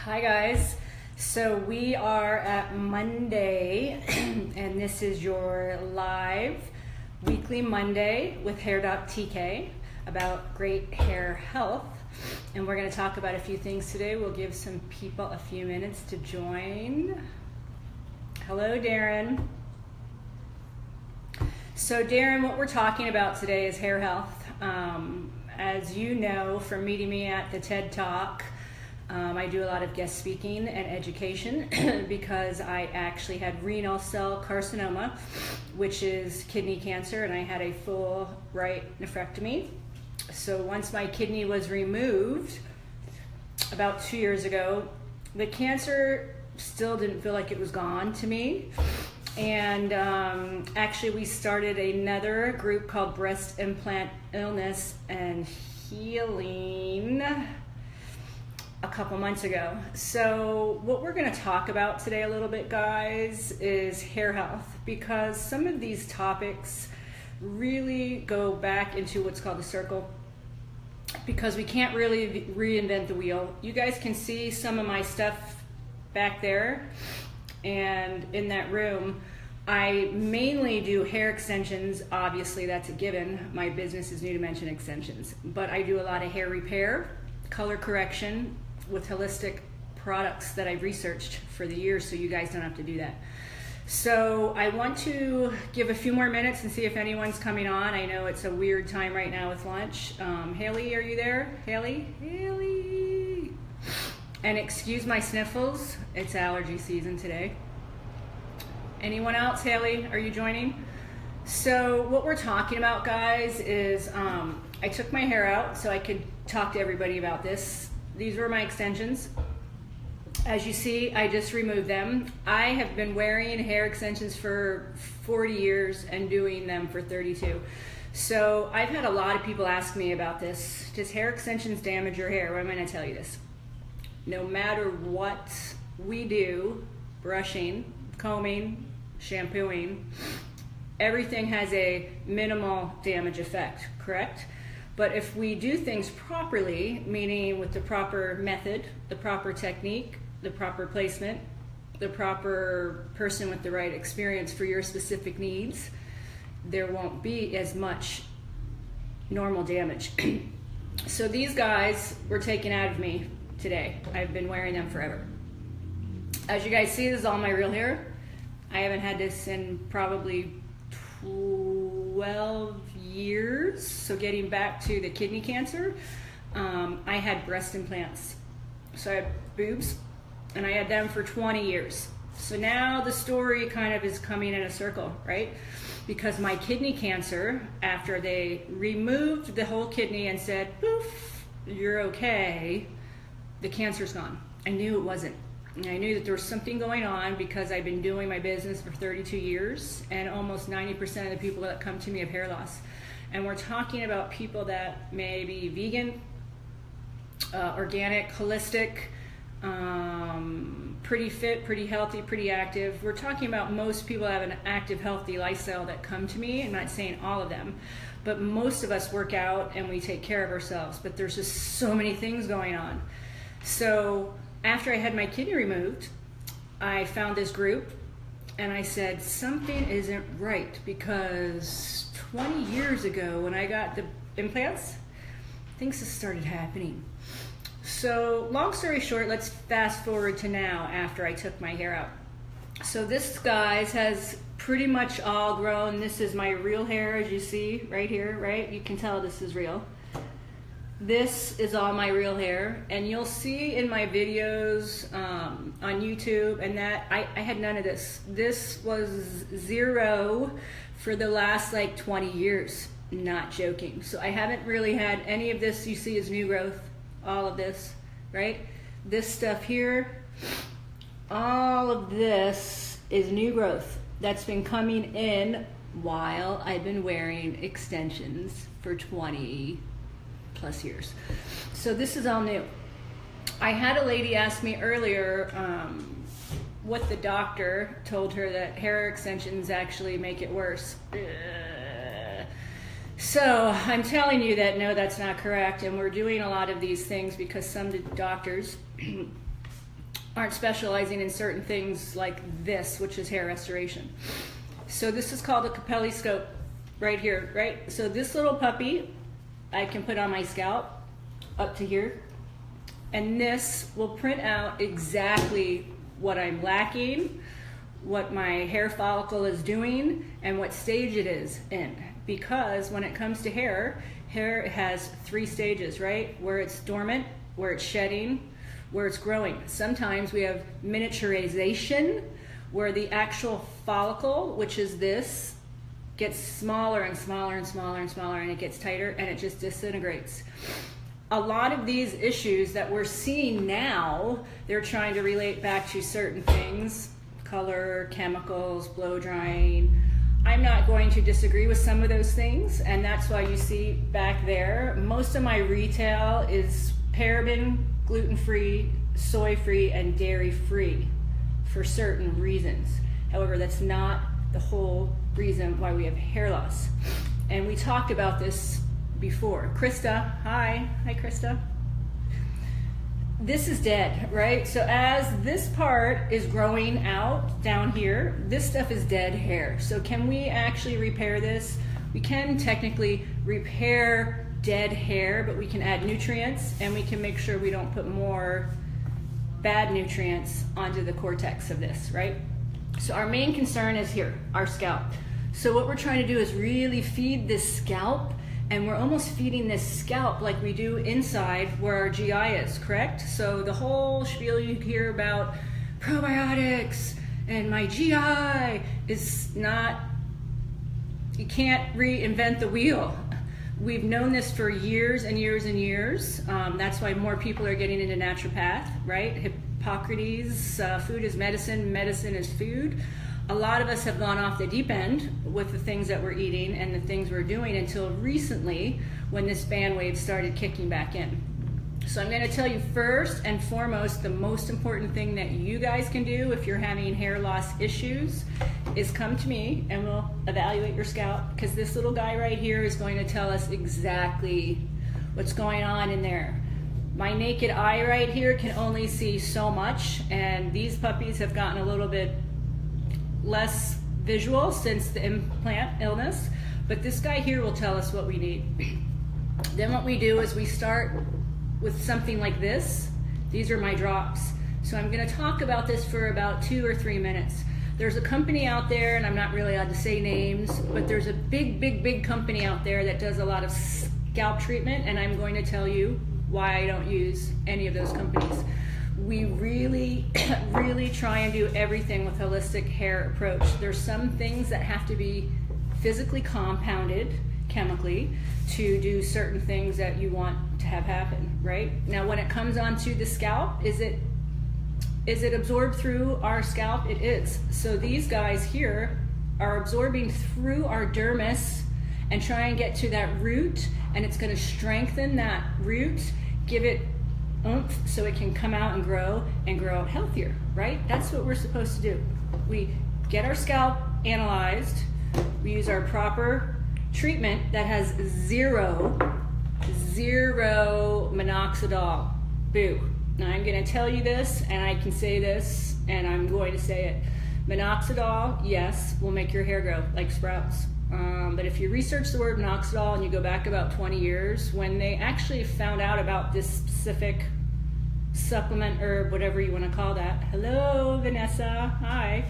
Hi guys, so we are at Monday and this is your live weekly Monday with HairDocTK about great hair health, and we're going to talk about a few things today. We'll give some people a few minutes to join. Hello Darren. So Darren, what we're talking about today is hair health. As you know from meeting me at the TED Talk, I do a lot of guest speaking and education because I actually had renal cell carcinoma, which is kidney cancer, and I had a full right nephrectomy. So once my kidney was removed about 2 years ago, the cancer still didn't feel like it was gone to me. And actually we started another group called Breast Implant Illness and Healing a couple months ago. So what we're going to talk about today a little bit, guys, is hair health, because some of these topics really go back into what's called the circle, because we can't really reinvent the wheel. You guys can see some of my stuff back there, and in that room I mainly do hair extensions. Obviously that's a given. My business is New Dimension Extensions, but I do a lot of hair repair, color correction with holistic products that I've researched for the years, so you guys don't have to do that. So I want to give a few more minutes and see if anyone's coming on. I know it's a weird time right now with lunch. Haley, are you there? Haley? Haley! And excuse my sniffles, it's allergy season today. Anyone else? Haley, are you joining? So what we're talking about, guys, is I took my hair out so I could talk to everybody about this. These were my extensions. As you see, I just removed them. I have been wearing hair extensions for 40 years and doing them for 32. So I've had a lot of people ask me about this. Does hair extensions damage your hair? Well, I'm going to tell you this. No matter what we do, brushing, combing, shampooing, everything has a minimal damage effect, correct? But if we do things properly, meaning with the proper method, the proper technique, the proper placement, the proper person with the right experience for your specific needs, there won't be as much normal damage. So these guys were taken out of me today. I've been wearing them forever. As you guys see, this is all my real hair. I haven't had this in probably 12 years. So getting back to the kidney cancer, I had breast implants. So I had boobs, and I had them for 20 years. So now the story kind of is coming in a circle, right? Because my kidney cancer, after they removed the whole kidney and said, poof, you're okay, the cancer's gone. I knew it wasn't. And I knew that there was something going on because I've been doing my business for 32 years, and almost 90% of the people that come to me have hair loss. And we're talking about people that may be vegan, organic, holistic, pretty fit, pretty healthy, pretty active. We're talking about most people have an active, healthy lifestyle that come to me. I'm not saying all of them, but most of us work out and we take care of ourselves. But there's just so many things going on. So after I had my kidney removed, I found this group and I said, something isn't right, because 20 years ago when I got the implants, things have started happening. So long story short, let's fast forward to now after I took my hair out. So this, guys, has pretty much all grown. This is my real hair, as you see right here, right? You can tell this is real. This is all my real hair, and you'll see in my videos on YouTube and that I had none of this. This was zero for the last like 20 years, not joking. So I haven't really had any of this. You see is new growth, all of this, right? This stuff here, all of this is new growth that's been coming in while I've been wearing extensions for 20 plus years. So this is all new. I had a lady ask me earlier what the doctor told her, that hair extensions actually make it worse. So I'm telling you that no, that's not correct, and we're doing a lot of these things because some doctors aren't specializing in certain things like this, which is hair restoration. So this is called a Capelli scope right here, right? So this little puppy I can put on my scalp up to here, and this will print out exactly what I'm lacking, what my hair follicle is doing, and what stage it is in. Because when it comes to hair has 3 stages, right? Where it's dormant, where it's shedding, where it's growing. Sometimes we have miniaturization, where the actual follicle, which is this, gets smaller and smaller and smaller and smaller, and it gets tighter and it just disintegrates. A lot of these issues that we're seeing now, they're trying to relate back to certain things, color, chemicals, blow drying. I'm not going to disagree with some of those things, and that's why you see back there, most of my retail is paraben, gluten-free, soy-free, and dairy-free for certain reasons. However, that's not the whole reason why we have hair loss. And we talked about this before. Krista, hi. Hi, Krista. This is dead, right? So as this part is growing out down here, this stuff is dead hair. So can we actually repair this? We can technically repair dead hair, but we can add nutrients, and we can make sure we don't put more bad nutrients onto the cortex of this, right? So our main concern is here, our scalp. So what we're trying to do is really feed this scalp, and we're almost feeding this scalp like we do inside where our GI is, correct? So the whole spiel you hear about probiotics and my GI is not, you can't reinvent the wheel. We've known this for years and years and years. That's why more people are getting into naturopath, right? Hippocrates, food is medicine, medicine is food. A lot of us have gone off the deep end with the things that we're eating and the things we're doing until recently when this bandwave started kicking back in. So I'm going to tell you first and foremost, the most important thing that you guys can do if you're having hair loss issues is come to me and we'll evaluate your scalp, because this little guy right here is going to tell us exactly what's going on in there. My naked eye right here can only see so much, and these puppies have gotten a little bit less visual since the implant illness, but this guy here will tell us what we need. Then what we do is we start with something like this. These are my drops. So I'm going to talk about this for about 2 or 3 minutes. There's a company out there, and I'm not really allowed to say names, but there's a big company out there that does a lot of scalp treatment, and I'm going to tell you why I don't use any of those companies. We really try and do everything with holistic hair approach. There's some things that have to be physically compounded chemically to do certain things that you want to have happen, right? Now, when it comes onto the scalp, is it absorbed through our scalp? It is. So these guys here are absorbing through our dermis and try and get to that root, and it's going to strengthen that root, give it oomph so it can come out and grow out healthier, right? That's what we're supposed to do. We get our scalp analyzed, we use our proper treatment that has zero minoxidil. Boo. Now I'm going to tell you this, and I can say this, and I'm going to say it. Minoxidil, yes, will make your hair grow like sprouts. But if you research the word minoxidil and you go back about 20 years, when they actually found out about this specific supplement, herb, whatever you want to call that, hello Vanessa, hi,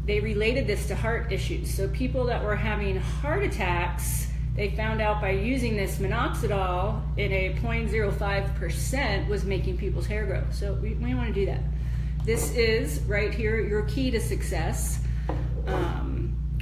they related this to heart issues. So people that were having heart attacks, they found out by using this minoxidil in a 0.05% was making people's hair grow. So we want to do that. This is right here your key to success.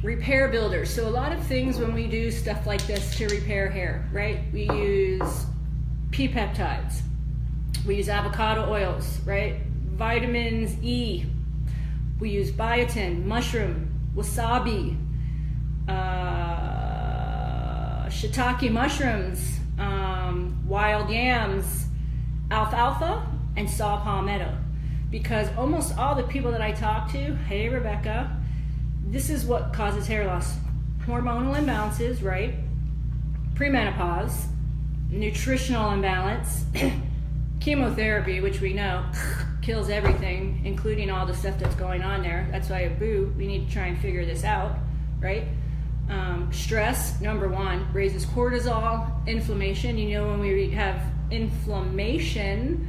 Repair builders. So a lot of things when we do stuff like this to repair hair, right? We use pea peptides. We use avocado oils, right? Vitamins E. We use biotin, mushroom, wasabi, shiitake mushrooms, wild yams, alfalfa, and saw palmetto. Because almost all the people that I talk to, hey Rebecca, this is what causes hair loss. Hormonal imbalances, right? Premenopause, nutritional imbalance, chemotherapy, which we know kills everything, including all the stuff that's going on there. That's why we need to try and figure this out, right? Stress, number one, raises cortisol. Inflammation, you know, when we have inflammation,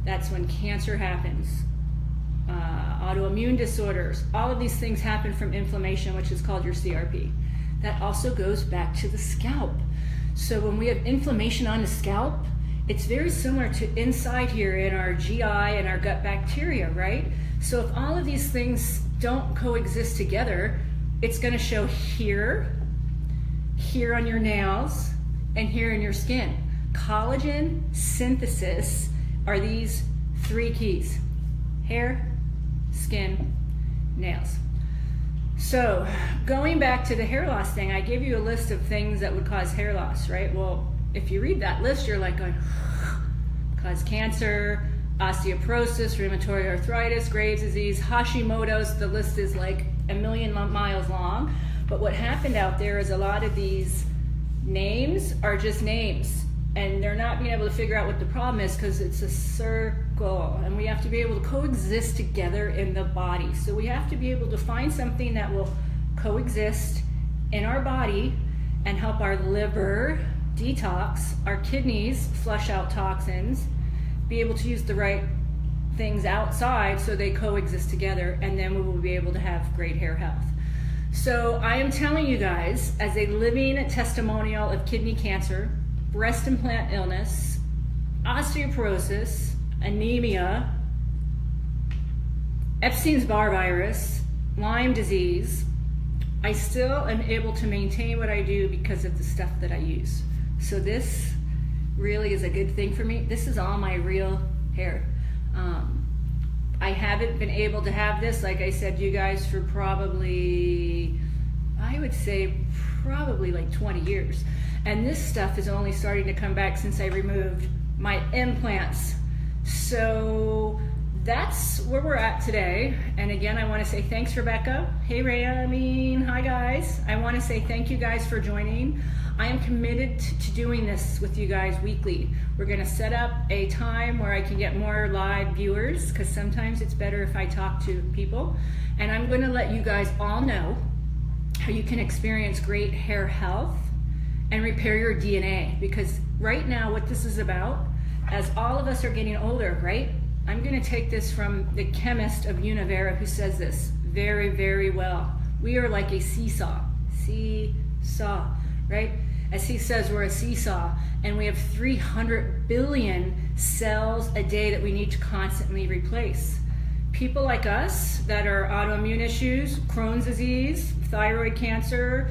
that's when cancer happens. Autoimmune disorders, all of these things happen from inflammation, which is called your CRP. That also goes back to the scalp. So when we have inflammation on the scalp, it's very similar to inside here in our GI and our gut bacteria, right? So if all of these things don't coexist together, it's going to show here, here on your nails, and here in your skin. Collagen synthesis are these three keys: hair, skin, nails. So going back to the hair loss thing, I gave you a list of things that would cause hair loss, right? Well, if you read that list, you're like going, cause cancer, osteoporosis, rheumatoid arthritis, Graves' disease, Hashimoto's. The list is like a million miles long. But what happened out there is a lot of these names are just names, and they're not being able to figure out what the problem is because it's a circle, and we have to be able to coexist together in the body. So we have to be able to find something that will coexist in our body and help our liver detox, our kidneys flush out toxins, be able to use the right things outside so they coexist together, and then we will be able to have great hair health. So I am telling you guys, as a living testimonial of kidney cancer, breast implant illness, osteoporosis, anemia, Epstein-Barr virus, Lyme disease, I still am able to maintain what I do because of the stuff that I use. So this really is a good thing for me. This is all my real hair. I haven't been able to have this, like I said, you guys, for probably, I would say probably like 20 years. And this stuff is only starting to come back since I removed my implants. So that's where we're at today. And again, I want to say thanks, Rebecca. Hey, Rhea, hi guys. I want to say thank you guys for joining. I am committed to doing this with you guys weekly. We're going to set up a time where I can get more live viewers, because sometimes it's better if I talk to people. And I'm going to let you guys all know how you can experience great hair health and repair your DNA. Because right now what this is about, as all of us are getting older, right? I'm going to take this from the chemist of Univera, who says this very, very well. We are like a seesaw, right? As he says, we're a seesaw, and we have 300 billion cells a day that we need to constantly replace. People like us that are autoimmune issues, Crohn's disease, thyroid cancer,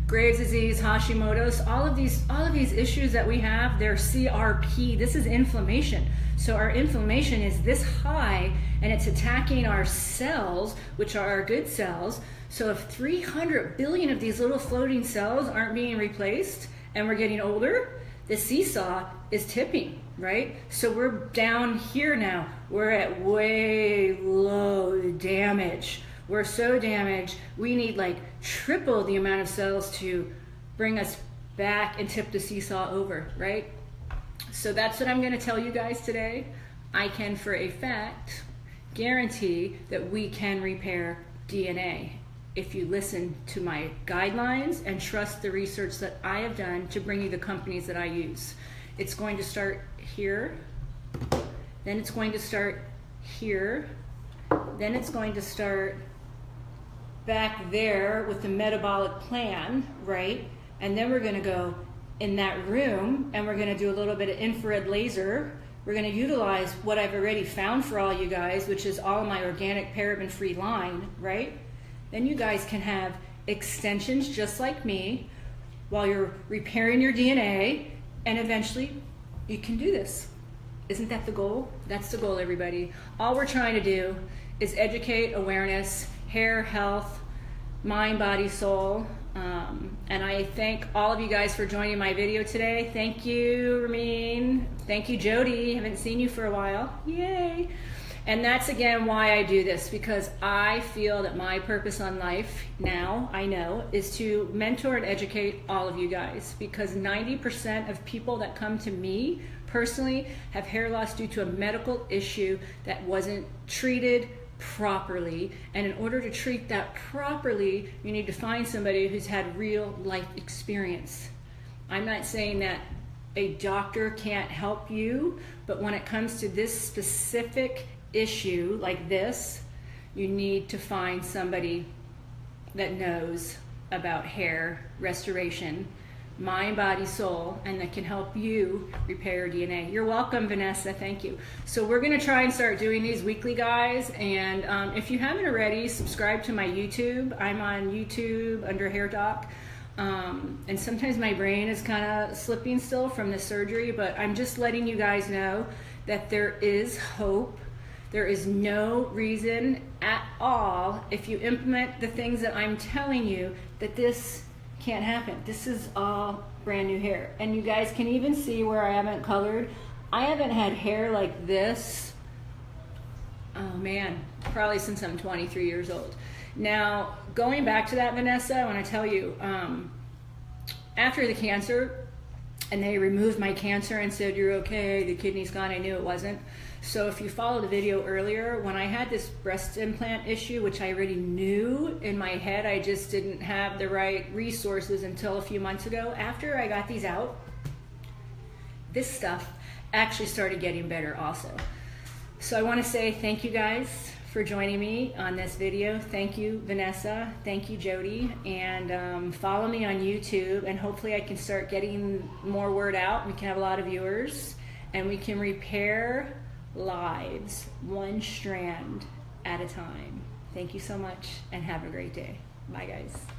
Graves' disease, Hashimoto's, all of these issues that we have, they're CRP. This is inflammation. So our inflammation is this high, and it's attacking our cells, which are our good cells. So if 300 billion of these little floating cells aren't being replaced, and we're getting older, the seesaw is tipping, right? So we're down here now. We're at way low damage. We're so damaged, we need like triple the amount of cells to bring us back and tip the seesaw over, right? So that's what I'm going to tell you guys today. I can, for a fact, guarantee that we can repair DNA if you listen to my guidelines and trust the research that I have done to bring you the companies that I use. It's going to start here, then it's going to start here, then it's going to start back there with the metabolic plan, right? And then we're going to go in that room, and we're going to do a little bit of infrared laser. We're going to utilize what I've already found for all you guys, which is all my organic paraben-free line, right? Then you guys can have extensions just like me while you're repairing your DNA, and eventually you can do this. Isn't that the goal? That's the goal, everybody. All we're trying to do is educate, awareness, hair health, mind, body, soul. And I thank all of you guys for joining my video today. Thank you, Ramin. Thank you, Jody. Haven't seen you for a while. Yay. And that's again why I do this, because I feel that my purpose on life now, I know, is to mentor and educate all of you guys, because 90% of people that come to me personally have hair loss due to a medical issue that wasn't treated properly, and in order to treat that properly, you need to find somebody who's had real life experience. I'm not saying that a doctor can't help you, but when it comes to this specific issue like this, you need to find somebody that knows about hair restoration, mind, body, soul, and that can help you repair DNA. You're welcome, Vanessa. Thank you. So we're going to try and start doing these weekly, guys. And if you haven't already, subscribe to my YouTube. I'm on YouTube under HairDoc. And sometimes my brain is kind of slipping still from the surgery, but I'm just letting you guys know that there is hope. There is no reason at all, if you implement the things that I'm telling you, that this can't happen. This is all brand new hair. And you guys can even see where I haven't colored. I haven't had hair like this, oh man, probably since I'm 23 years old. Now, going back to that, Vanessa, I want to tell you, after the cancer, and they removed my cancer and said, you're okay, the kidney's gone, I knew it wasn't. So if you followed the video earlier, when I had this breast implant issue, which I already knew in my head, I just didn't have the right resources until a few months ago. After I got these out, this stuff actually started getting better also. So I want to say thank you guys for joining me on this video. Thank you, Vanessa. Thank you, Jody. And follow me on YouTube, and hopefully I can start getting more word out. We can have a lot of viewers, and we can repair lives one strand at a time. Thank you so much, and have a great day. Bye, guys.